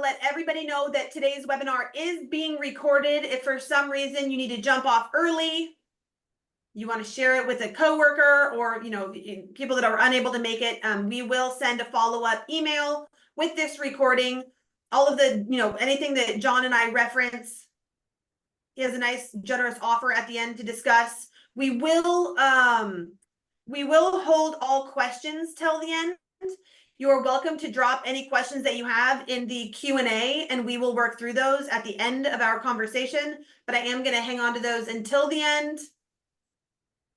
let everybody know that today's webinar is being recorded. If for some reason you need to jump off early, you want to share it with a coworker or people that are unable to make it, we will send a follow-up email with this recording. All of the, anything that John and I reference, he has a nice generous offer at the end to discuss. We will hold all questions till the end. You're welcome to drop any questions that you have in the Q&A, and we will work through those at the end of our conversation, but I am going to hang on to those until the end.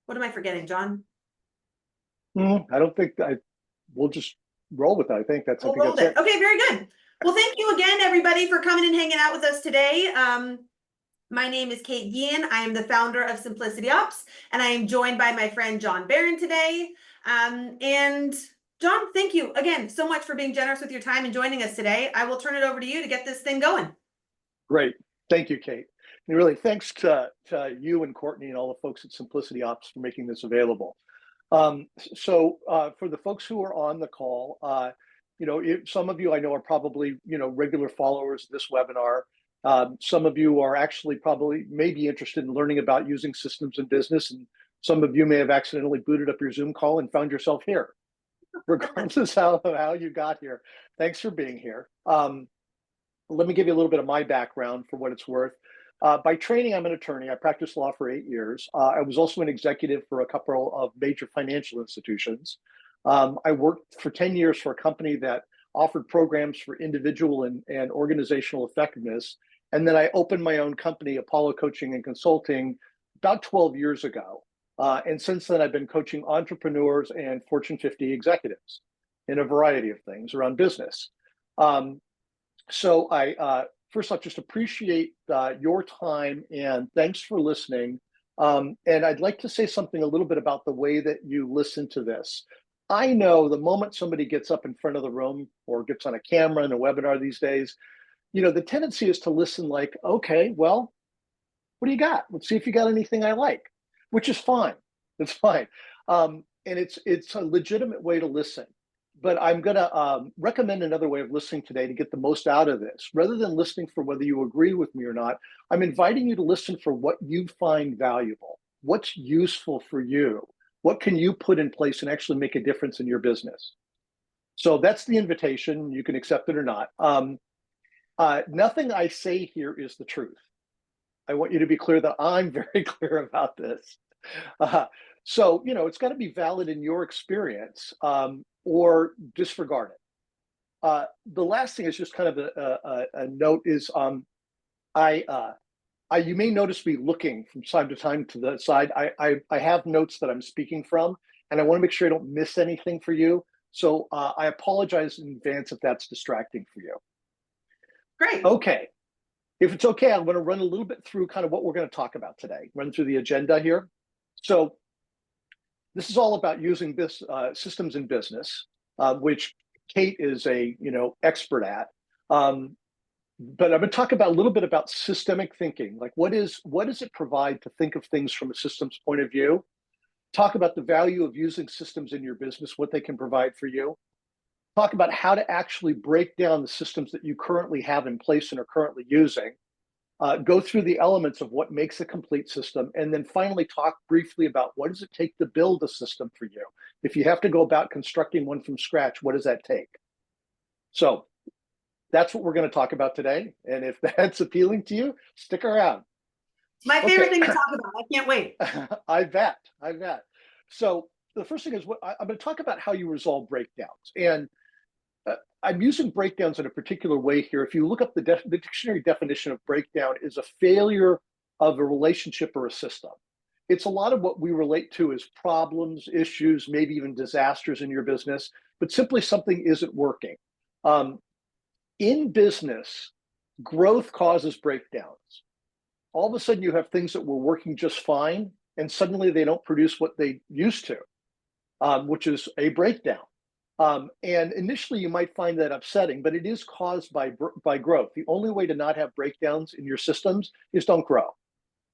What am I forgetting, John? I don't think we'll just roll with it. I think that's, Okay, very good. Well, thank you again, everybody, for coming and hanging out with us today. My name is Kate Guillen. I am the founder of Simplicity Ops, and I am joined by my friend John Barron today. And John, thank you again so much for being generous with your time and joining us today. I will turn it over to you to get this thing going. Great. Thank you, Kate. And really, thanks to you and Courtney and all the folks at Simplicity Ops for making this available. So for the folks who are on the call, some of you I know are probably, regular followers of this webinar. Some of you are actually may be interested in learning about using systems in business, and some of you may have accidentally booted up your Zoom call and found yourself here. Regardless of how you got here, thanks for being here. Let me give you a little bit of my background for what it's worth. By training, I'm an attorney. I practiced law for 8 years. I was also an executive for a couple of major financial institutions. I worked for 10 years for a company that offered programs for individual and organizational effectiveness. And then I opened my own company, Apollo Coaching and Consulting, about 12 years ago. And since then, I've been coaching entrepreneurs and Fortune 50 executives in a variety of things around business. So I first off, just appreciate your time and thanks for listening. And I'd like to say something a little bit about the way that you listen to this. I know the moment somebody gets up in front of the room or gets on a camera in a webinar these days, the tendency is to listen like, okay, well, what do you got? Let's see if you got anything I like, which is fine. It's fine. And it's a legitimate way to listen. But I'm going to recommend another way of listening today to get the most out of this. Rather than listening for whether you agree with me or not, I'm inviting you to listen for what you find valuable, what's useful for you, what can you put in place and actually make a difference in your business. So that's the invitation. You can accept it or not. Nothing I say here is the truth. I want you to be clear that I'm very clear about this. So, it's got to be valid in your experience or disregard it. The last thing is just kind of a note is you may notice me looking from time to time to the side. I have notes that I'm speaking from, and I want to make sure I don't miss anything for you. So I apologize in advance if that's distracting for you. Great. Okay. If it's okay, I'm going to run a little bit through kind of what we're going to talk about today, run through the agenda here. So this is all about using this systems in business, which Kate is a expert at. But I'm going to talk about a little bit about systemic thinking. Like what does it provide to think of things from a systems point of view? Talk about the value of using systems in your business, what they can provide for you. Talk about how to actually break down the systems that you currently have in place and are currently using. Go through the elements of what makes a complete system, and then finally talk briefly about what does it take to build a system for you. If you have to go about constructing one from scratch, what does that take? So that's what we're going to talk about today. And if that's appealing to you, stick around. My favorite thing to talk about. I can't wait. I bet. So the first thing is I'm going to talk about how you resolve breakdowns. And I'm using breakdowns in a particular way here. If you look up the dictionary definition of breakdown is a failure of a relationship or a system. It's a lot of what we relate to as problems, issues, maybe even disasters in your business, but simply something isn't working. In business, growth causes breakdowns. All of a sudden you have things that were working just fine, and suddenly they don't produce what they used to, which is a breakdown. And initially you might find that upsetting, but it is caused by growth. The only way to not have breakdowns in your systems is don't grow.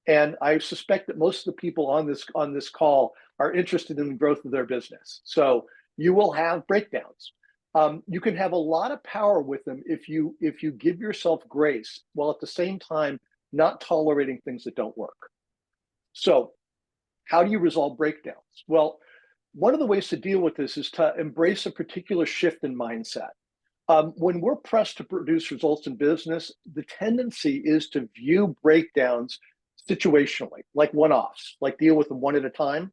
And I suspect that most of the people on this call are interested in the growth of their business. So you will have breakdowns. You can have a lot of power with them if you give yourself grace while at the same time not tolerating things that don't work. So how do you resolve breakdowns? Well, one of the ways to deal with this is to embrace a particular shift in mindset. When we're pressed to produce results in business, the tendency is to view breakdowns situationally, like one-offs, like deal with them one at a time,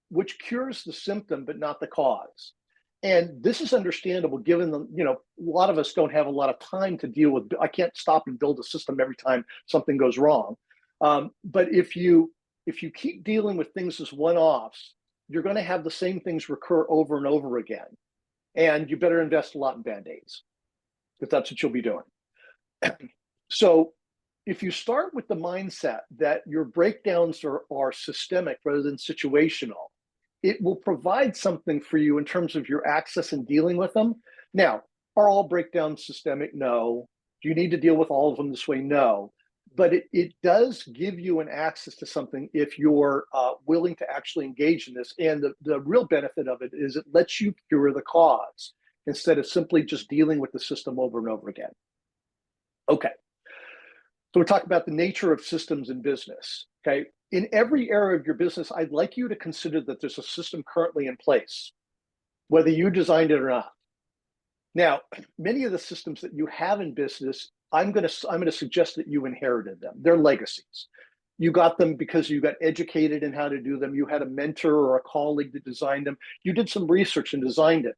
which cures the symptom but not the cause. And this is understandable given the, a lot of us don't have a lot of time to deal with. I can't stop and build a system every time something goes wrong. But if you keep dealing with things as one-offs, you're going to have the same things recur over and over again. And you better invest a lot in Band-Aids if that's what you'll be doing. So if you start with the mindset that your breakdowns are systemic rather than situational, it will provide something for you in terms of your access in dealing with them. Now, are all breakdowns systemic? No. Do you need to deal with all of them this way? No. But it does give you an access to something if you're willing to actually engage in this. And the real benefit of it is it lets you cure the cause instead of simply just dealing with the system over and over again. Okay. So we're talking about the nature of systems in business. Okay. In every area of your business, I'd like you to consider that there's a system currently in place, whether you designed it or not. Now, many of the systems that you have in business, I'm going to suggest that you inherited them. They're legacies. You got them because you got educated in how to do them. You had a mentor or a colleague that designed them. You did some research and designed it.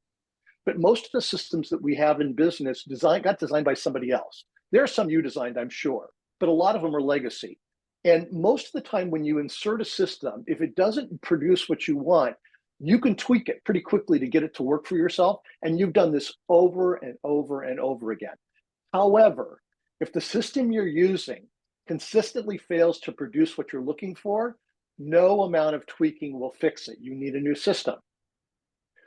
But most of the systems that we have in business got designed by somebody else. There are some you designed, I'm sure, but a lot of them are legacy. And most of the time when you insert a system, if it doesn't produce what you want, you can tweak it pretty quickly to get it to work for yourself. And you've done this over and over and over again. However, if the system you're using consistently fails to produce what you're looking for, no amount of tweaking will fix it. You need a new system.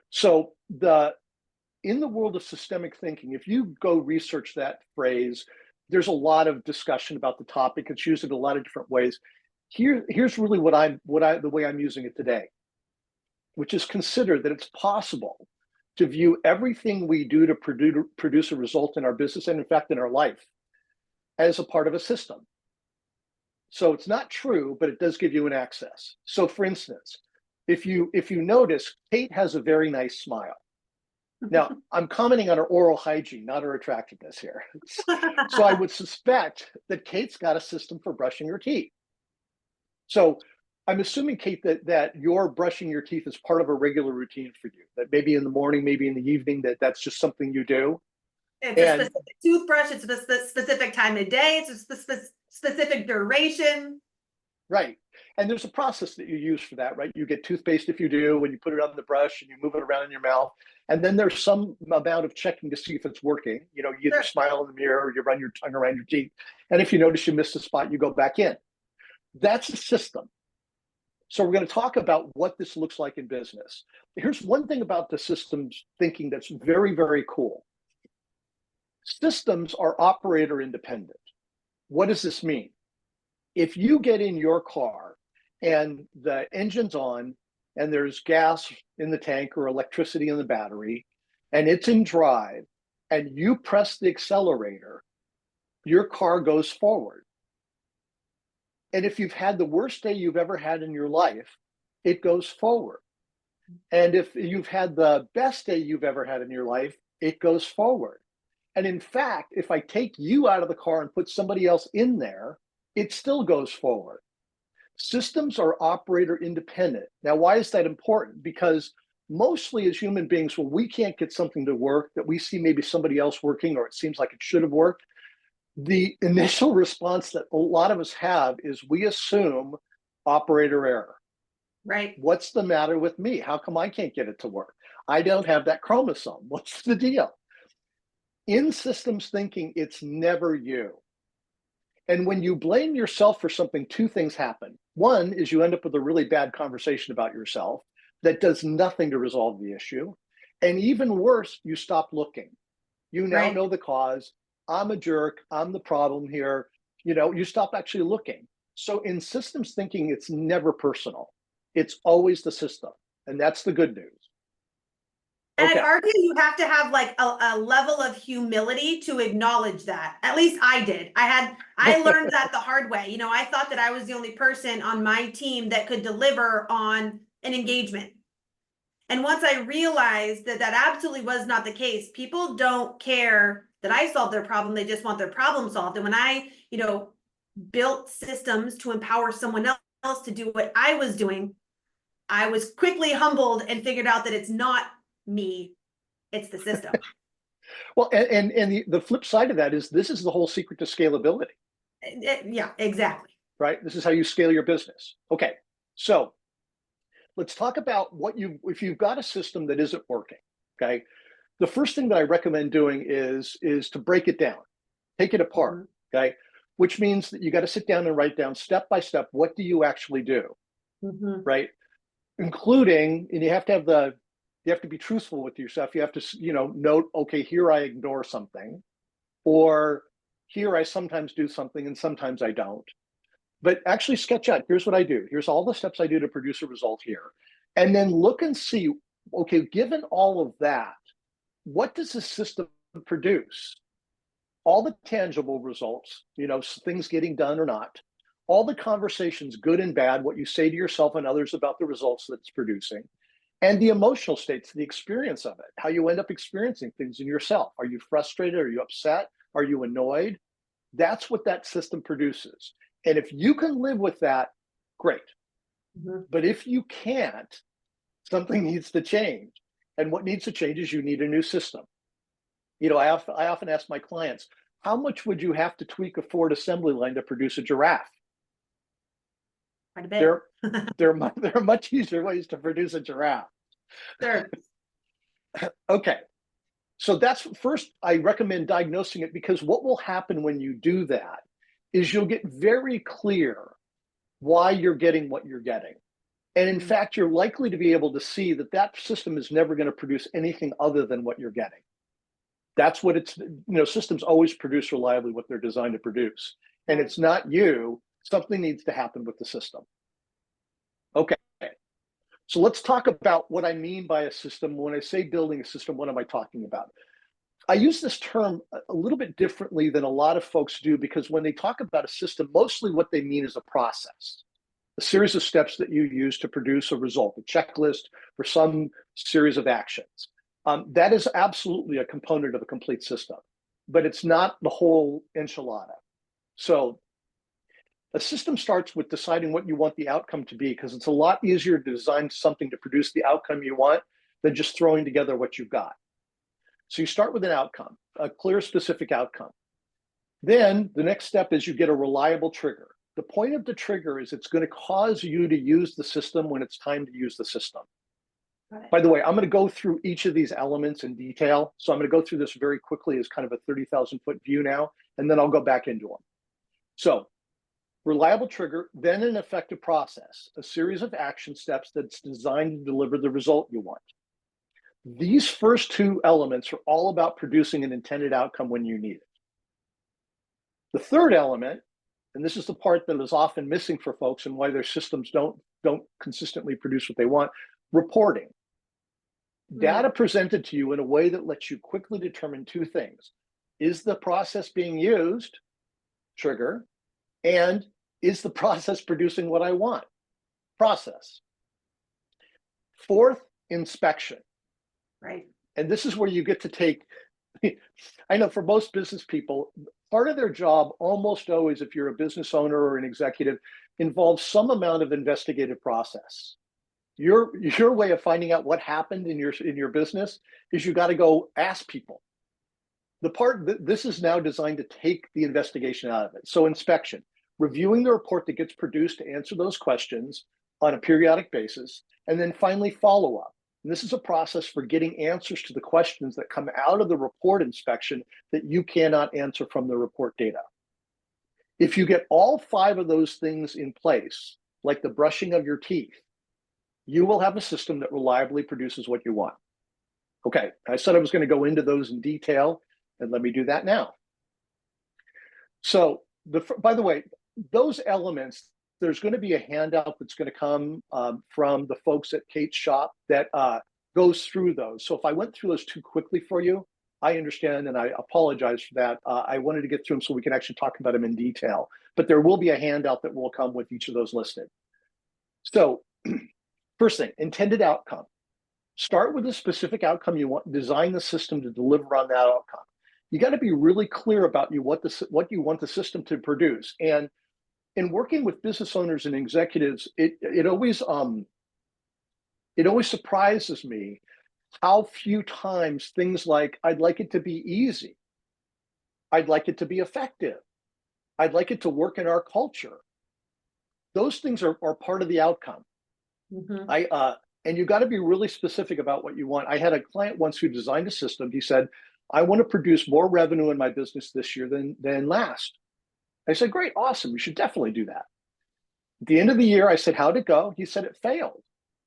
So in the world of systemic thinking, if you go research that phrase, there's a lot of discussion about the topic. It's used in a lot of different ways. Here's really the way I'm using it today, which is consider that it's possible to view everything we do to produce a result in our business and in fact in our life as a part of a system. So it's not true, but it does give you an access. So for instance, if you notice, Kate has a very nice smile. Now, I'm commenting on her oral hygiene, not her attractiveness here. So I would suspect that Kate's got a system for brushing her teeth. So I'm assuming, Kate, that your brushing your teeth is part of a regular routine for you, that maybe in the morning, maybe in the evening, that's just something you do. It's a specific toothbrush, it's a specific time of day, it's a specific duration. Right. And there's a process that you use for that, right? You get toothpaste if you do, when you put it on the brush and you move it around in your mouth. And then there's some amount of checking to see if it's working. You either smile in the mirror or you run your tongue around your teeth. And if you notice you missed a spot, you go back in. That's a system. So we're going to talk about what this looks like in business. Here's one thing about the systems thinking that's very, very cool. Systems are operator independent. What does this mean? If you get in your car and the engine's on and there's gas in the tank or electricity in the battery and it's in drive and you press the accelerator, your car goes forward. And if you've had the worst day you've ever had in your life, it goes forward. And if you've had the best day you've ever had in your life, it goes forward. And in fact, if I take you out of the car and put somebody else in there, it still goes forward. Systems are operator independent. Now, why is that important? Because mostly as human beings, when we can't get something to work that we see maybe somebody else working or it seems like it should have worked, the initial response that a lot of us have is we assume operator error. Right. What's the matter with me? How come I can't get it to work? I don't have that chromosome. What's the deal? In systems thinking, it's never you. And when you blame yourself for something, two things happen. One is you end up with a really bad conversation about yourself that does nothing to resolve the issue. And even worse, you stop looking. You now know the cause. I'm a jerk. I'm the problem here. You stop actually looking. So in systems thinking, it's never personal. It's always the system. And that's the good news. And Okay. I'd argue you have to have like a level of humility to acknowledge that. At least I did. I learned that the hard way. You know, I thought that I was the only person on my team that could deliver on an engagement. And once I realized that that absolutely was not the case, people don't care that I solved their problem. They just want their problem solved. And when I, you know, built systems to empower someone else to do what I was doing, I was quickly humbled and figured out that it's not me, it's the system. Well, and the flip side of that is this is the whole secret to scalability, Yeah, exactly. right? This is how you scale your business. Okay, so let's talk about if you've got a system that isn't working, okay? The first thing that I recommend doing is to break it down, take it apart, okay? Which means that you got to sit down and write down step by step, what do you actually do, right? Including, and you have to be truthful with yourself. You have to, note, okay, here I ignore something, or here I sometimes do something and sometimes I don't. But actually sketch out, here's what I do. Here's all the steps I do to produce a result here. And then look and see, okay, given all of that, what does the system produce? All the tangible results, things getting done or not, all the conversations, good and bad, what you say to yourself and others about the results that it's producing, and the emotional states, the experience of it, how you end up experiencing things in yourself. Are you frustrated? Are you upset? Are you annoyed? That's what that system produces. And if you can live with that, great. But if you can't, something needs to change. And what needs to change is you need a new system. I often ask my clients, how much would you have to tweak a Ford assembly line to produce a giraffe? Quite a bit. There are much easier ways to produce a giraffe. Sure. Okay. So that's first, I recommend diagnosing it, because what will happen when you do that is you'll get very clear why you're getting what you're getting. And in fact, you're likely to be able to see that that system is never going to produce anything other than what you're getting. That's what systems always produce reliably what they're designed to produce. And it's not you. Something needs to happen with the system. Okay. So let's talk about what I mean by a system. When I say building a system, what am I talking about? I use this term a little bit differently than a lot of folks do, because when they talk about a system, mostly what they mean is a process, a series of steps that you use to produce a result, a checklist for some series of actions. That is absolutely a component of a complete system, but it's not the whole enchilada. So a system starts with deciding what you want the outcome to be, because it's a lot easier to design something to produce the outcome you want than just throwing together what you've got. So you start with an outcome, a clear, specific outcome. Then the next step is you get a reliable trigger. The point of the trigger is it's going to cause you to use the system when it's time to use the system. By the way, I'm going to go through each of these elements in detail. So I'm going to go through this very quickly as kind of a 30,000 foot view now, and then I'll go back into them. So reliable trigger, then an effective process, a series of action steps that's designed to deliver the result you want. These first two elements are all about producing an intended outcome when you need it. The third element, and this is the part that is often missing for folks and why their systems don't consistently produce what they want, reporting. Data presented to you in a way that lets you quickly determine two things. Is the process being used? Trigger. And is the process producing what I want? Process. Fourth, inspection. Right. And this is where you get to take, I know for most business people, part of their job almost always, if you're a business owner or an executive, involves some amount of investigative process. Your way of finding out what happened in your business is you got to go ask people. The part that this is now designed to take the investigation out of it. So inspection, reviewing the report that gets produced to answer those questions on a periodic basis, and then finally follow up. And this is a process for getting answers to the questions that come out of the report inspection that you cannot answer from the report data. If you get all five of those things in place, like the brushing of your teeth, you will have a system that reliably produces what you want. Okay, I said I was going to go into those in detail, and let me do that now. So, by the way, those elements, there's going to be a handout that's going to come from the folks at Kate's shop that goes through those. So if I went through those too quickly for you, I understand and I apologize for that. I wanted to get through them so we can actually talk about them in detail, but there will be a handout that will come with each of those listed. So first thing, intended outcome. Start with a specific outcome you want, design the system to deliver on that outcome. You got to be really clear about what you want the system to produce. And in working with business owners and executives, it always surprises me how few times things like, I'd like it to be easy, I'd like it to be effective, I'd like it to work in our culture. Those things are part of the outcome. And you got to be really specific about what you want. I had a client once who designed a system. He said, I want to produce more revenue in my business this year than last. I said, great, awesome. You should definitely do that. At the end of the year, I said, how'd it go? He said, it failed.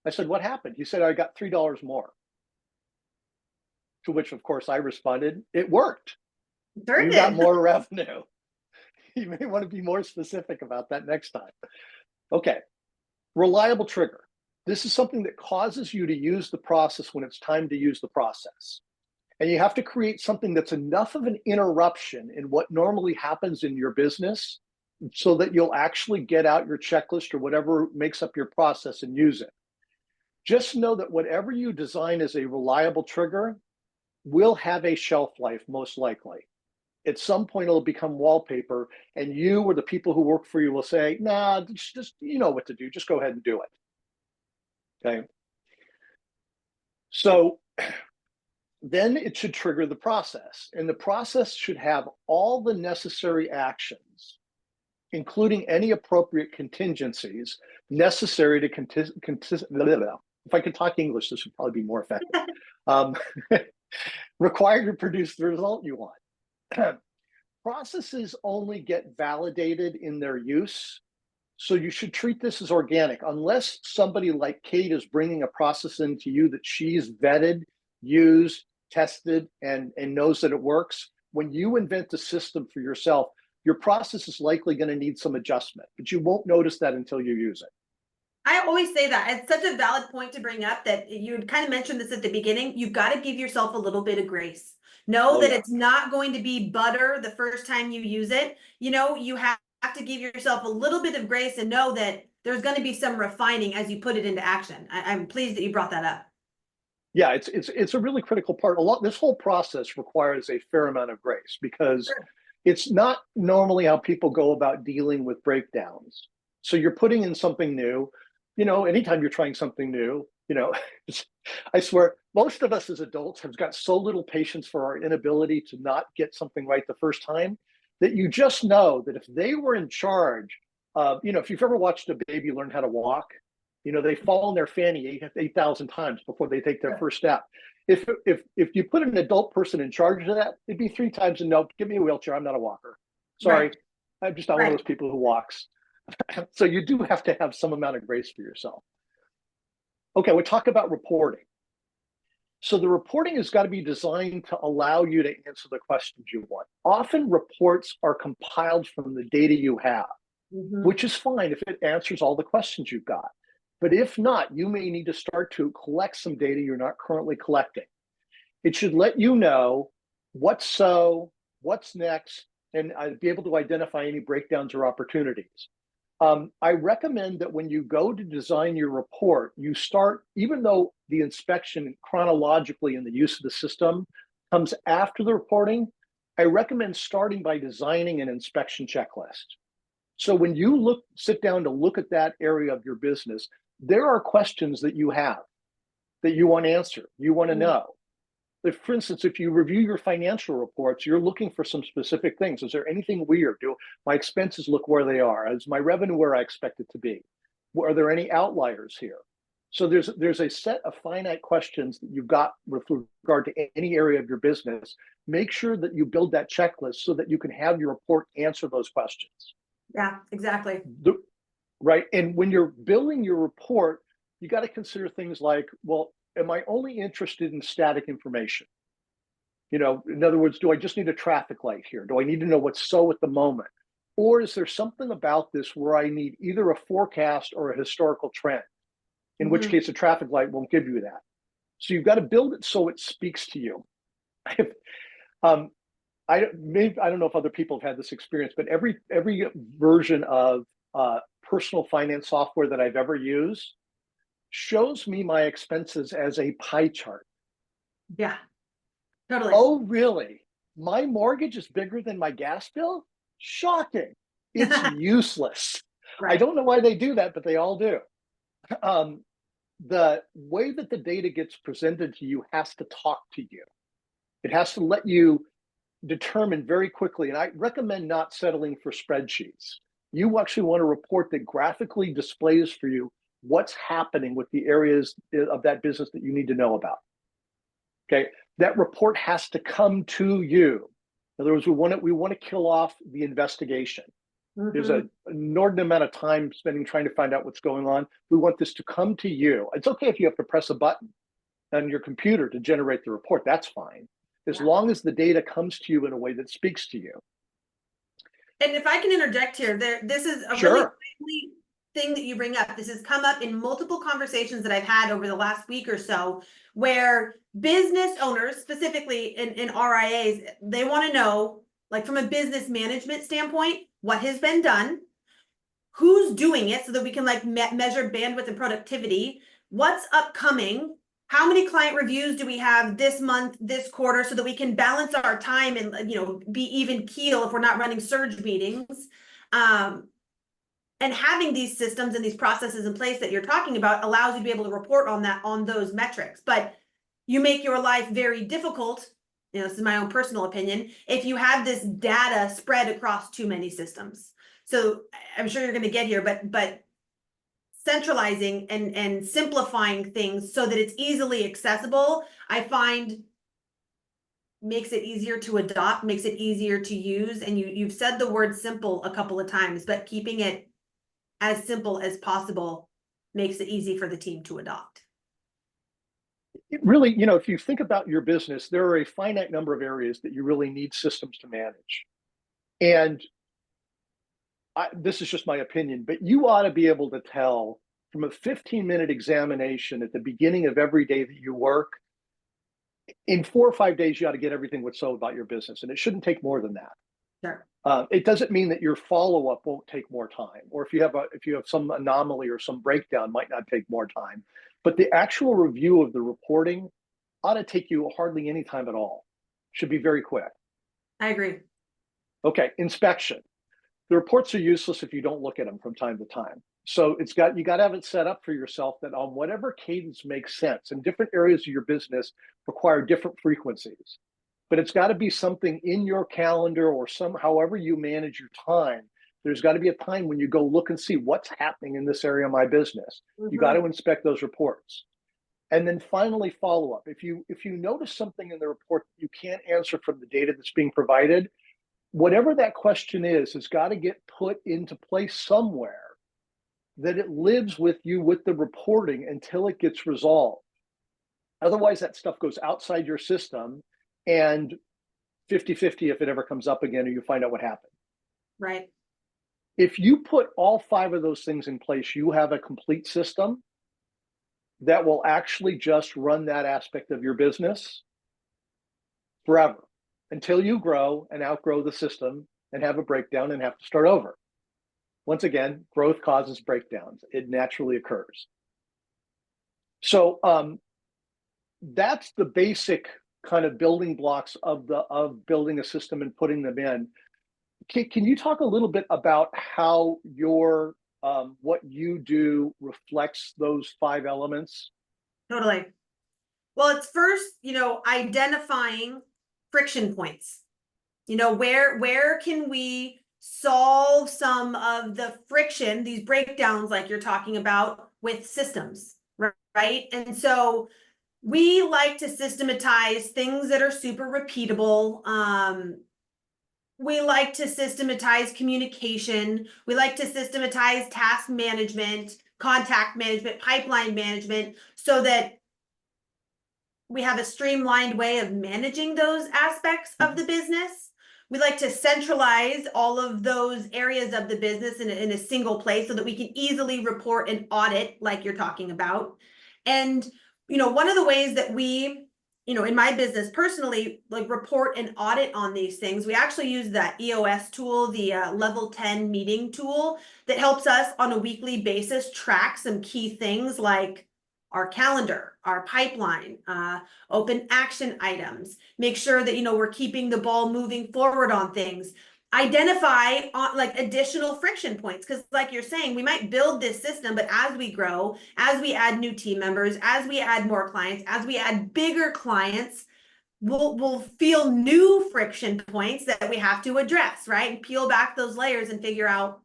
I said, what happened? He said, I got $3 more. To which, of course, I responded, it worked. You got more revenue. You may want to be more specific about that next time. Okay, reliable trigger. This is something that causes you to use the process when it's time to use the process. And you have to create something that's enough of an interruption in what normally happens in your business so that you'll actually get out your checklist or whatever makes up your process and use it. Just know that whatever you design as a reliable trigger will have a shelf life, most likely. At some point, it'll become wallpaper, and you or the people who work for you will say, nah, just you know what to do. Just go ahead and do it. Okay. So then it should trigger the process, and the process should have all the necessary actions, including any appropriate contingencies necessary to if I could talk English, this would probably be more effective. Required to produce the result you want. Processes only get validated in their use, so you should treat this as organic. Unless somebody like Kate is bringing a process into you that she's vetted, used, tested, and knows that it works, when you invent a system for yourself, your process is likely going to need some adjustment, but you won't notice that until you use it. I always say that it's such a valid point to bring up that you kind of mentioned this at the beginning. You've got to give yourself a little bit of grace. Know that it's not going to be butter the first time you use it. You know, you have to give yourself a little bit of grace and know that there's going to be some refining as you put it into action. I'm pleased that you brought that up. Yeah, it's a really critical part. This whole process requires a fair amount of grace because it's not normally how people go about dealing with breakdowns. So you're putting in something new. You know, anytime you're trying something new, you know, I swear, most of us as adults have got so little patience for our inability to not get something right the first time that you just know that if they were in charge of, you know, if you've ever watched a baby learn how to walk, you know, they fall in their fanny 8,000 times before they take their first step. If you put an adult person in charge of that, it'd be 3 times and no, give me a wheelchair. I'm not a walker. Sorry, I'm just not one of those people who walks. So you do have to have some amount of grace for yourself. Okay, we'll talk about reporting. So the reporting has got to be designed to allow you to answer the questions you want. Often reports are compiled from the data you have, which is fine if it answers all the questions you've got. But if not, you may need to start to collect some data you're not currently collecting. It should let you know what's next, and be able to identify any breakdowns or opportunities. I recommend that when you go to design your report, you start, even though the inspection chronologically and the use of the system comes after the reporting, I recommend starting by designing an inspection checklist. So when you sit down to look at that area of your business, there are questions that you have that you want to answer, you want to know. If, for instance, if you review your financial reports, you're looking for some specific things. Is there anything weird? Do my expenses look where they are? Is my revenue where I expect it to be? Are there any outliers here? So there's a set of finite questions that you've got with regard to any area of your business. Make sure that you build that checklist so that you can have your report answer those questions. Yeah, exactly. Right. And when you're building your report, you got to consider things like, well, am I only interested in static information? You know, in other words, do I just need a traffic light here? Do I need to know what's so at the moment? Or is there something about this where I need either a forecast or a historical trend? In which case a traffic light won't give you that. So you've got to build it so it speaks to you. um, I don't know if other people have had this experience, but every version of personal finance software that I've ever used shows me my expenses as a pie chart. Yeah, totally. Oh, really? My mortgage is bigger than my gas bill? Shocking. It's useless. I Right. don't know why they do that, but they all do. Um, the way that the data gets presented to you has to talk to you. It has to let you determine very quickly, and I recommend not settling for spreadsheets. You actually want a report that graphically displays for you what's happening with the areas of that business that you need to know about. Okay, that report has to come to you. In other words, we want to kill off the investigation. There's an inordinate amount of time spending trying to find out what's going on. We want this to come to you. It's okay if you have to press a button on your computer to generate the report. That's fine, as long as the data comes to you in a way that speaks to you. And if I can interject here, this is a really timely thing that you bring up. This has come up in multiple conversations that I've had over the last week or so, where business owners, specifically in RIAs, they want to know, like from a business management standpoint, what has been done, who's doing it so that we can like measure bandwidth and productivity, what's upcoming, how many client reviews do we have this month, this quarter, so that we can balance our time and, you know, be even keel if we're not running surge meetings. And having these systems and these processes in place that you're talking about allows you to be able to report on that, on those metrics. But you make your life very difficult, you know, this is my own personal opinion, if you have this data spread across too many systems. So I'm sure you're going to get here, but centralizing and simplifying things so that it's easily accessible, I find makes it easier to adopt, makes it easier to use. And you've said the word simple a couple of times, but keeping it as simple as possible makes it easy for the team to adopt. It really, you know, if you think about your business, there are a finite number of areas that you really need systems to manage. And this is just my opinion, but you ought to be able to tell from a 15-minute examination at the beginning of every day that you work, in 4 or 5 days, you ought to get everything what's so about your business. And it shouldn't take more than that. Sure. It doesn't mean that your follow-up won't take more time, or if you have some anomaly or some breakdown, might not take more time. But the actual review of the reporting ought to take you hardly any time at all. Should be very quick. I agree. Okay, inspection. The reports are useless if you don't look at them from time to time. So you got to have it set up for yourself that on whatever cadence makes sense, and different areas of your business require different frequencies. But it's got to be something in your calendar or however you manage your time. There's got to be a time when you go look and see what's happening in this area of my business. You got to inspect those reports. And then finally, follow up. If you notice something in the report that you can't answer from the data that's being provided, whatever that question is has got to get put into place somewhere that it lives with you with the reporting until it gets resolved. Otherwise, that stuff goes outside your system and 50-50 if it ever comes up again or you find out what happened. Right. If you put all 5 of those things in place, you have a complete system that will actually just run that aspect of your business forever until you grow and outgrow the system and have a breakdown and have to start over. Once again, growth causes breakdowns. It naturally occurs. So that's the basic kind of building blocks of building a system and putting them in. Can you talk a little bit about how your what you do reflects those 5 elements? Totally. Well, it's first, you know, identifying friction points. You know, where can we solve some of the friction, these breakdowns like you're talking about with systems, right? And so we like to systematize things that are super repeatable. We like to systematize communication. We like to systematize task management, contact management, pipeline management, so that we have a streamlined way of managing those aspects of the business. We like to centralize all of those areas of the business in a single place so that we can easily report and audit like you're talking about. And one of the ways that we, in my business personally, like report and audit on these things, we actually use that EOS tool, the level 10 meeting tool that helps us on a weekly basis track some key things like our calendar, our pipeline, open action items, make sure that, we're keeping the ball moving forward on things, identify on like additional friction points, because like you're saying, we might build this system, but as we grow, as we add new team members, as we add more clients, as we add bigger clients, we'll feel new friction points that we have to address, right? And peel back those layers and figure out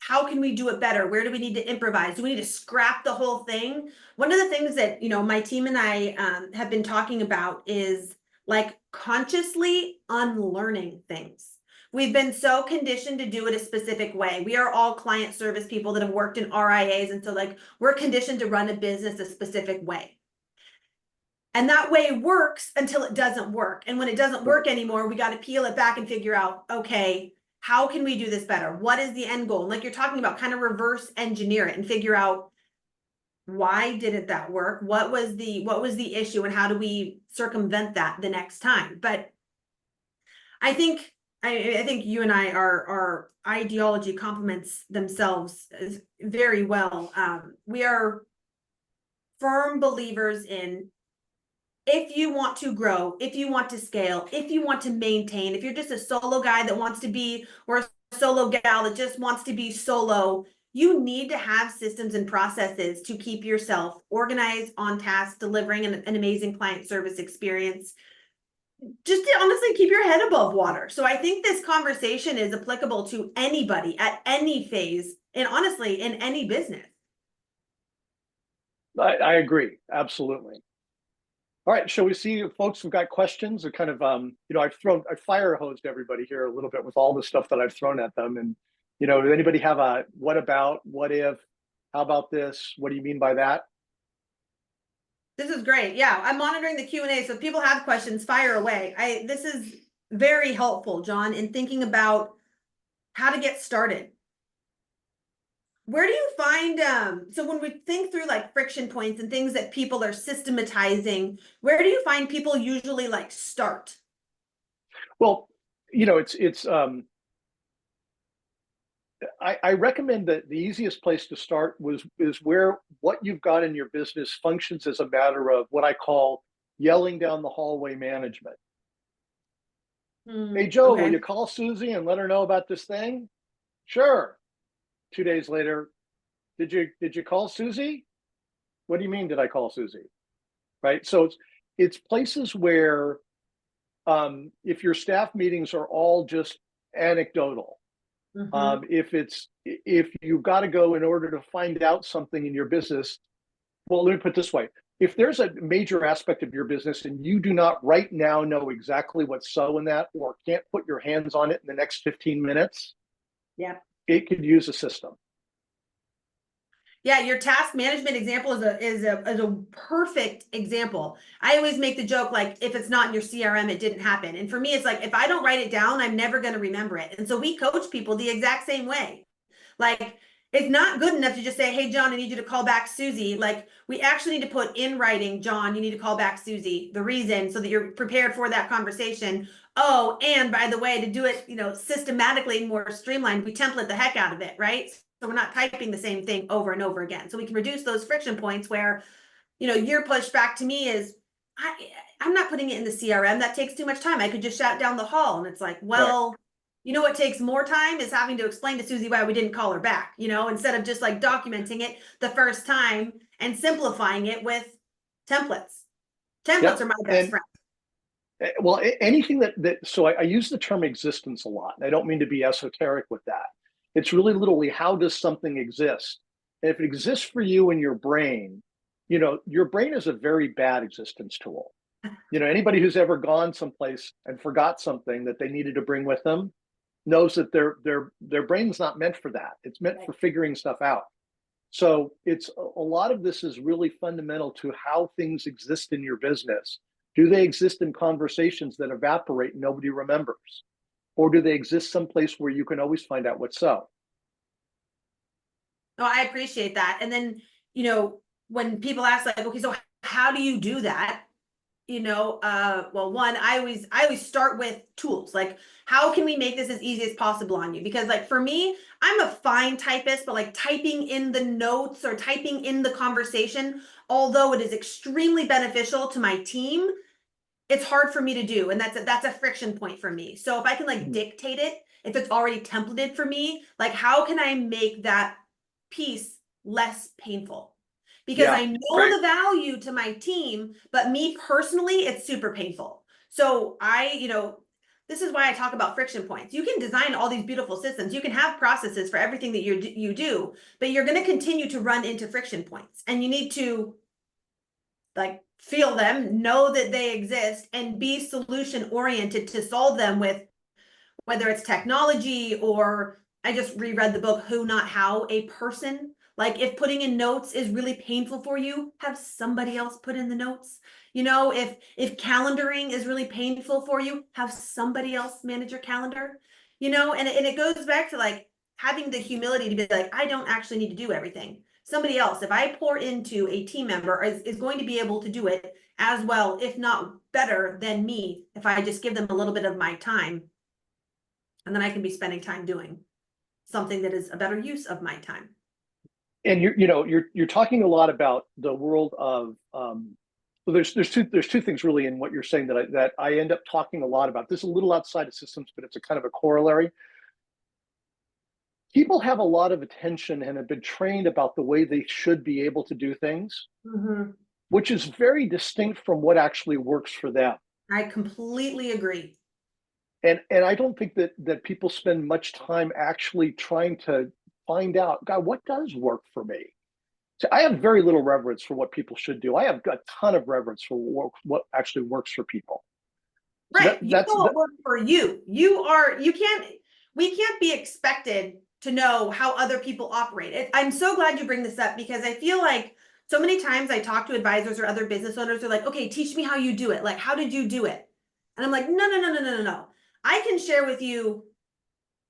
how can we do it better? Where do we need to improvise? Do we need to scrap the whole thing? One of the things that my team and I have been talking about is like consciously unlearning things. We've been so conditioned to do it a specific way. We are all client service people that have worked in RIAs, and so like we're conditioned to run a business a specific way. And that way works until it doesn't work. And when it doesn't work anymore, we got to peel it back and figure out, okay, how can we do this better? What is the end goal? And like you're talking about, kind of reverse engineer it and figure out, why didn't that work? What was the issue, and how do we circumvent that the next time? But I think you and I, our ideology complements themselves very well. We are firm believers in, if you want to grow, if you want to scale, if you want to maintain, if you're just a solo guy that wants to be, or a solo gal that just wants to be solo, you need to have systems and processes to keep yourself organized, on task, delivering an amazing client service experience. Just to honestly keep your head above water. So I think this conversation is applicable to anybody at any phase, and honestly, in any business. I agree, absolutely. All right, shall we see if folks have got questions? Or kind of, I've fire hosed everybody here a little bit with all the stuff that I've thrown at them. And, does anybody have a what about, what if, how about this? What do you mean by that? This is great. Yeah, I'm monitoring the Q&A. So if people have questions, fire away. This is very helpful, John, in thinking about how to get started. Where do you find, so when we think through like friction points and things that people are systematizing, where do you find people usually like start? Well, I recommend that the easiest place to start is where what you've got in your business functions as a matter of what I call yelling down the hallway management. Hey, Joe, will you call Susie and let her know about this thing? Sure. 2 days later, did you call Susie? What do you mean, did I call Susie? Right. So it's places where if your staff meetings are all just anecdotal, if you've got to go in order to find out something in your business, well, let me put it this way. If there's a major aspect of your business and you do not right now know exactly what's so in that, or can't put your hands on it in the next 15 minutes, it could use a system. Yeah, your task management example is a perfect example. I always make the joke, like, if it's not in your CRM, it didn't happen. And for me, it's like, if I don't write it down, I'm never going to remember it. And so we coach people the exact same way. Like, it's not good enough to just say, hey, John, I need you to call back Susie. Like, we actually need to put in writing, John, you need to call back Susie, the reason, so that you're prepared for that conversation. Oh, and by the way, to do it, systematically, more streamlined, we template the heck out of it, right? So we're not typing the same thing over and over again. So we can reduce those friction points where, your pushback to me is, I'm not putting it in the CRM. That takes too much time. I could just shout down the hall. And it's like, well, what takes more time is having to explain to Susie why we didn't call her back, instead of just like documenting it the first time and simplifying it with templates. Templates are my best friend. Well, anything so I use the term existence a lot. And I don't mean to be esoteric with that. It's really literally, how does something exist? And if it exists for you in your brain, your brain is a very bad existence tool. Anybody who's ever gone someplace and forgot something that they needed to bring with them knows that their brain's not meant for that. It's meant for figuring stuff out. So it's a lot of this is really fundamental to how things exist in your business. Do they exist in conversations that evaporate and nobody remembers? Or do they exist someplace where you can always find out what's so? Oh, I appreciate that. And then, when people ask like, okay, so how do you do that? Well, one, I always start with tools. Like, how can we make this as easy as possible on you? Because like for me, I'm a fine typist, but like typing in the notes or typing in the conversation, although it is extremely beneficial to my team, it's hard for me to do. And that's a friction point for me. So if I can like dictate it, if it's already templated for me, like how can I make that piece less painful? Because Yeah, I know right. the value to my team, but me personally, it's super painful. So this is why I talk about friction points. You can design all these beautiful systems. You can have processes for everything that you do, but you're going to continue to run into friction points, and you need to like feel them, know that they exist, and be solution oriented to solve them with whether it's technology or I just reread the book Who Not How, a person. Like if putting in notes is really painful for you, have somebody else put in the notes. If calendaring is really painful for you, have somebody else manage your calendar. And it goes back to like having the humility to be like, I don't actually need to do everything. Somebody else, if I pour into a team member, is going to be able to do it as well, if not better than me, if I just give them a little bit of my time. And then I can be spending time doing something that is a better use of my time. and you're talking a lot about the world of so there's two things really in what you're saying that I end up talking a lot about. This is a little outside of systems, but it's a kind of a corollary. People have a lot of attention and have been trained about the way they should be able to do things, which is very distinct from what actually works for them. I completely agree. And I don't think that people spend much time actually trying to find out, God, what does work for me? So I have very little reverence for what people should do. I have a ton of reverence for what actually works for people. So Right. You know what works for you. We can't be expected to know how other people operate. I'm so glad you bring this up, because I feel like so many times I talk to advisors or other business owners, they're like, okay, teach me how you do it. Like, how did you do it? And I'm like, no. I can share with you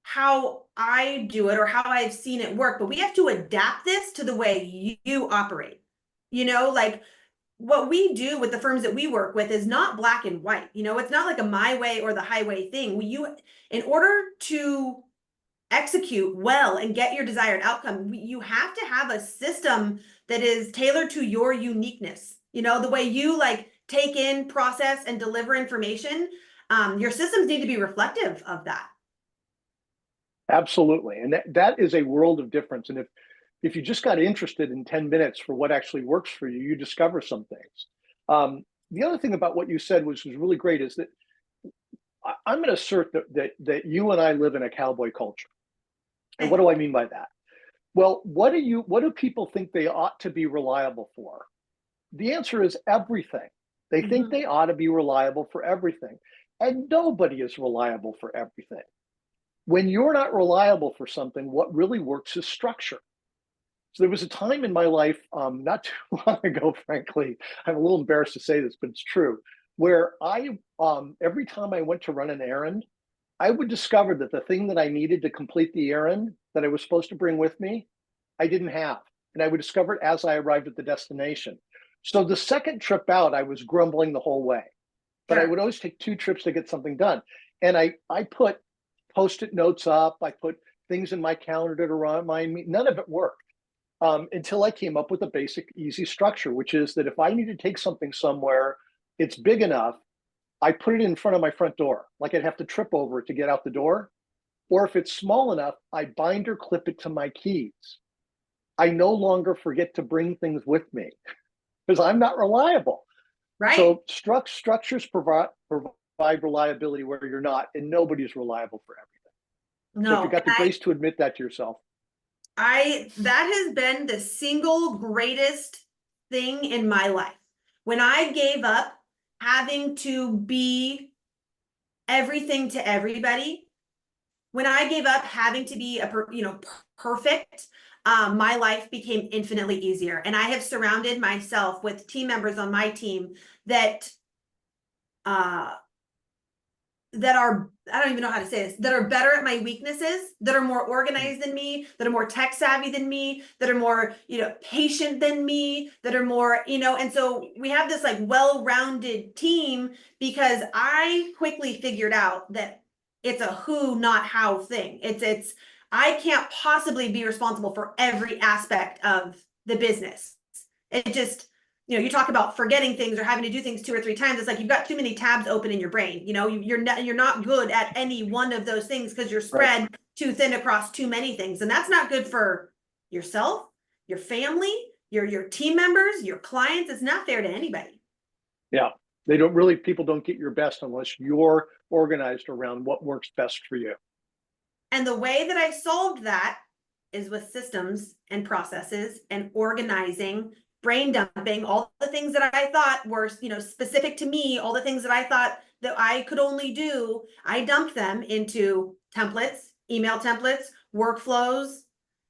how I do it or how I've seen it work, but we have to adapt this to the way you operate. Like what we do with the firms that we work with is not black and white. It's not like a my way or the highway thing. In order to execute well and get your desired outcome, you have to have a system that is tailored to your uniqueness. The way you like take in, process, and deliver information. Your systems need to be reflective of that. Absolutely. And that is a world of difference. And if you just got interested in 10 minutes for what actually works for you, you discover some things. The other thing about what you said, which was really great, is that I'm going to assert that you and I live in a cowboy culture. And what do I mean by that? Well, what do people think they ought to be reliable for? The answer is everything. They think they ought to be reliable for everything. And nobody is reliable for everything. When you're not reliable for something, what really works is structure. So there was a time in my life, not too long ago, frankly, I'm a little embarrassed to say this, but it's true, where every time I went to run an errand, I would discover that the thing that I needed to complete the errand that I was supposed to bring with me, I didn't have. And I would discover it as I arrived at the destination. So the second trip out, I was grumbling the whole way. But I would always take 2 trips to get something done. And I put Post-it notes up. I put things in my calendar to remind me. None of it worked until I came up with a basic, easy structure, which is that if I need to take something somewhere, it's big enough, I put it in front of my front door. Like I'd have to trip over it to get out the door. Or if it's small enough, I bind or clip it to my keys. I no longer forget to bring things with me because I'm not reliable. Right. So structures provide reliability where you're not, and nobody's reliable for everything. So if you got the grace to admit that to yourself. That has been the single greatest thing in my life. When I gave up having to be everything to everybody, when I gave up having to be perfect, my life became infinitely easier. And I have surrounded myself with team members on my team that that are, I don't even know how to say this, that are better at my weaknesses, that are more organized than me, that are more tech savvy than me, that are more, patient than me, that are more, and so we have this like well-rounded team because I quickly figured out that it's a who, not how thing. It's, I can't possibly be responsible for every aspect of the business. It just, you talk about forgetting things or having to do things 2 or 3 times. It's like you've got too many tabs open in your brain. You're not good at any one of those things because you're spread too thin across too many things, and that's not good for yourself, your family, your team members, your clients. It's not fair to anybody. Yeah, people don't get your best unless you're organized around what works best for you. And the way that I solved that is with systems and processes and organizing, brain dumping, all the things that I thought were, specific to me, all the things that I thought that I could only do, I dumped them into templates, email templates, workflows,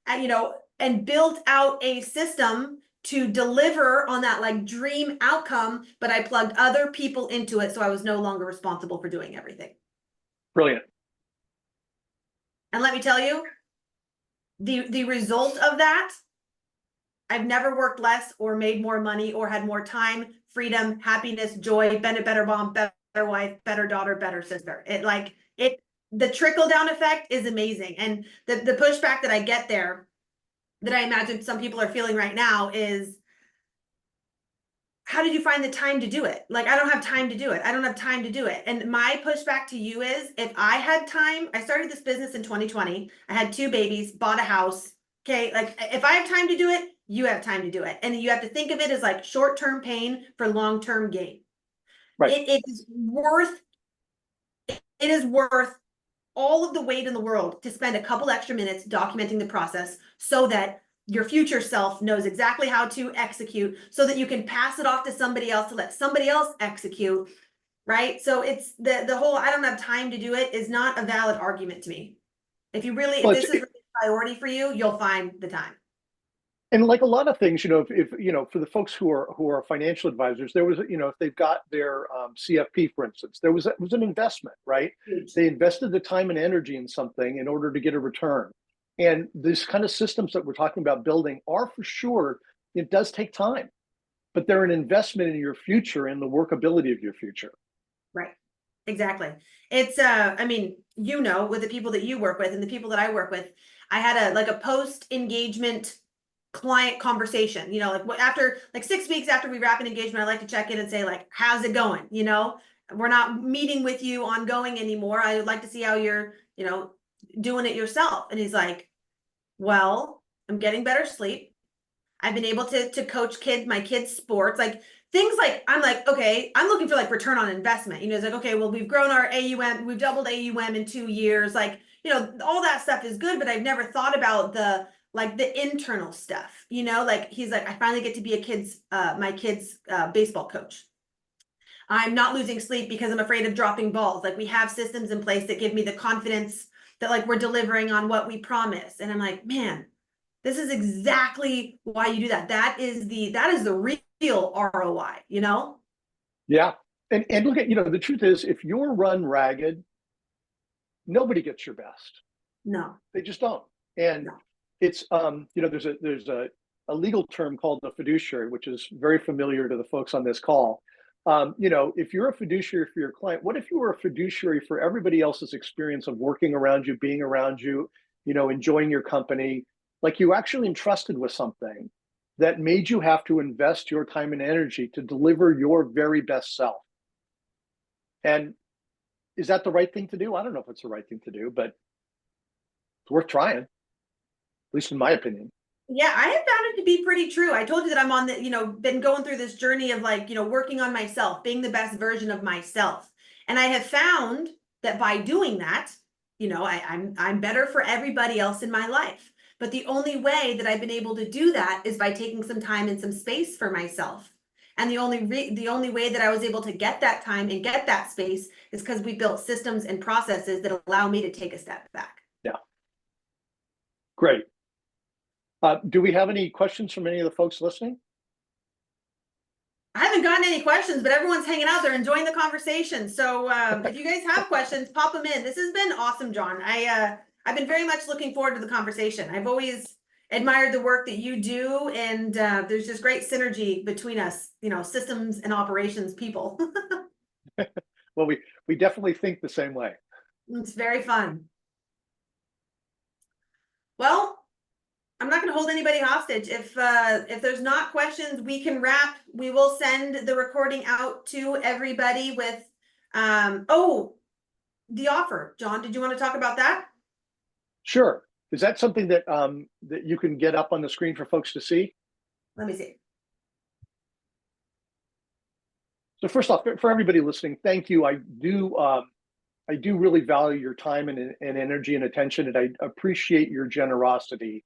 and built out a system to deliver on that like dream outcome, but I plugged other people into it, so I was no longer responsible for doing everything. Brilliant. And let me tell you, the result of that, I've never worked less or made more money or had more time, freedom, happiness, joy, been a better mom, better wife, better daughter, better sister. The trickle down effect is amazing. And the pushback that I get there, that I imagine some people are feeling right now, is, how did you find the time to do it? Like, I don't have time to do it. I don't have time to do it. And my pushback to you is, if I had time, I started this business in 2020. I had 2 babies, bought a house. Okay. Like, if I have time to do it, you have time to do it. And you have to think of it as like short-term pain for long-term gain. Right. It is worth all of the weight in the world to spend a couple extra minutes documenting the process so that your future self knows exactly how to execute, so that you can pass it off to somebody else to let somebody else execute, right? So it's the whole, I don't have time to do it, is not a valid argument to me. If this is really a priority for you, you'll find the time. And like a lot of things, if for the folks who are financial advisors, there was, if they've got their CFP, for instance, it was an investment, right? Huge. They invested the time and energy in something in order to get a return. And these kind of systems that we're talking about building are, for sure, it does take time, but they're an investment in your future and the workability of your future. Right. Exactly. It's I mean, with the people that you work with and the people that I work with, I had a post-engagement client conversation, like after like 6 weeks after we wrap an engagement, I like to check in and say, like, how's it going? We're not meeting with you ongoing anymore. I would like to see how you're, doing it yourself. And he's like, well, I'm getting better sleep. I've been able to coach my kids' sports, like things like, I'm like, okay, I'm looking for like return on investment. It's like, okay, well, we've grown our AUM, we've doubled AUM in 2 years. Like, all that stuff is good, but I've never thought about the internal stuff, like he's like, I finally get to be my kid's baseball coach. I'm not losing sleep because I'm afraid of dropping balls. Like, we have systems in place that give me the confidence that like we're delivering on what we promise. And I'm like, man, this is exactly why you do that. That is the real ROI, Yeah. And look at, the truth is, if you're run ragged, nobody gets your best. No. They just don't. And No. it's, there's a legal term called the fiduciary, which is very familiar to the folks on this call. If you're a fiduciary for your client, what if you were a fiduciary for everybody else's experience of working around you, being around you, enjoying your company? Like, you actually entrusted with something that made you have to invest your time and energy to deliver your very best self. And is that the right thing to do? I don't know if it's the right thing to do, but it's worth trying, at least in my opinion. Yeah, I have found it to be pretty true. I told you that I'm on been going through this journey of like, working on myself, being the best version of myself. And I have found that by doing that, I'm better for everybody else in my life. But the only way that I've been able to do that is by taking some time and some space for myself. And the only way that I was able to get that time and get that space is because we built systems and processes that allow me to take a step back. Yeah. Great. Do we have any questions from any of the folks listening? I haven't gotten any questions, but everyone's hanging out there enjoying the conversation. So if you guys have questions, pop them in. This has been awesome, John. I've been very much looking forward to the conversation. I've always admired the work that you do, and there's just great synergy between us, you know, systems and operations people. Well, we definitely think the same way. It's very fun. Well, I'm not going to hold anybody hostage. If there's not questions, we can wrap. We will send the recording out to everybody with oh, the offer. John, did you want to talk about that? Sure. Is that something that that you can get up on the screen for folks to see? Let me see. So first off, for everybody listening, thank you. I do really value your time and energy and attention, and I appreciate your generosity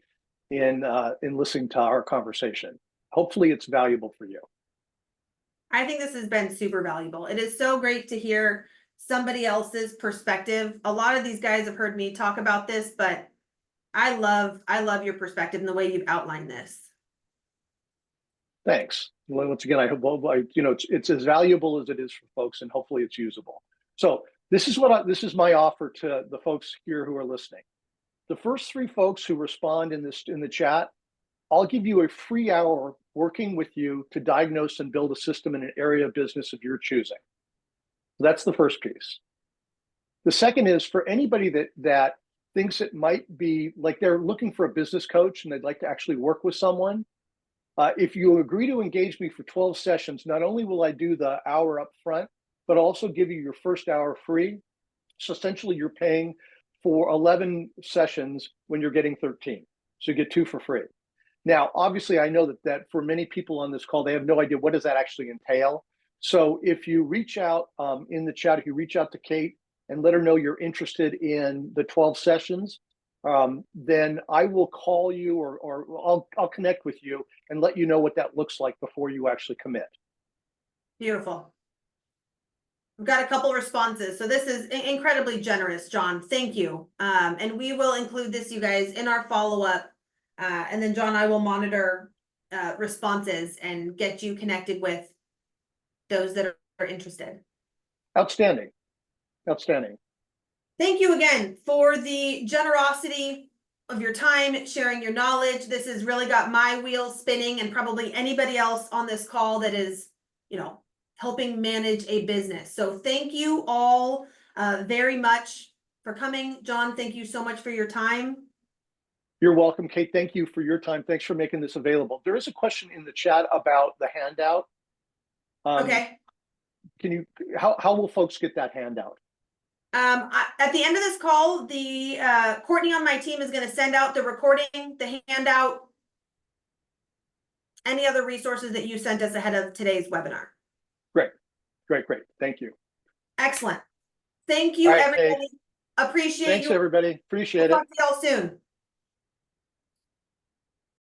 in listening to our conversation. Hopefully it's valuable for you. I think this has been super valuable. It is so great to hear somebody else's perspective. A lot of these guys have heard me talk about this, but I love your perspective and the way you've outlined this. Thanks. Well, once again, I hope it's as valuable as it is for folks, and hopefully it's usable. So this is my offer to the folks here who are listening. The first 3 folks who respond in the chat, I'll give you a free hour working with you to diagnose and build a system in an area of business of your choosing. That's the first piece. The second is for anybody that thinks it might be like they're looking for a business coach and they'd like to actually work with someone. If you agree to engage me for 12 sessions, not only will I do the hour up front, but also give you your first hour free. So essentially you're paying for 11 sessions when you're getting 13. So you get 2 for free. Now, obviously, I know that for many people on this call, they have no idea what does that actually entail. So if you reach out in the chat, if you reach out to Kate and let her know you're interested in the 12 sessions, then I will call you or I'll connect with you and let you know what that looks like before you actually commit. Beautiful. We've got a couple responses. So this is incredibly generous, John. Thank you. And we will include this, you guys, in our follow-up. And then John, I will monitor responses and get you connected with those that are interested. Outstanding. Outstanding. Thank you again for the generosity of your time, sharing your knowledge. This has really got my wheels spinning, and probably anybody else on this call that is, you know, helping manage a business. So thank you all very much for coming. John, thank you so much for your time. You're welcome, Kate. Thank you for your time. Thanks for making this available. There is a question in the chat about the handout. Okay. How will folks get that handout? At the end of this call, the Courtney on my team is going to send out the recording, the handout, any other resources that you sent us ahead of today's webinar. Great. Thank you. Excellent. Thank you, everybody. Appreciate you. Thanks, everybody. Appreciate it. Talk to y'all soon.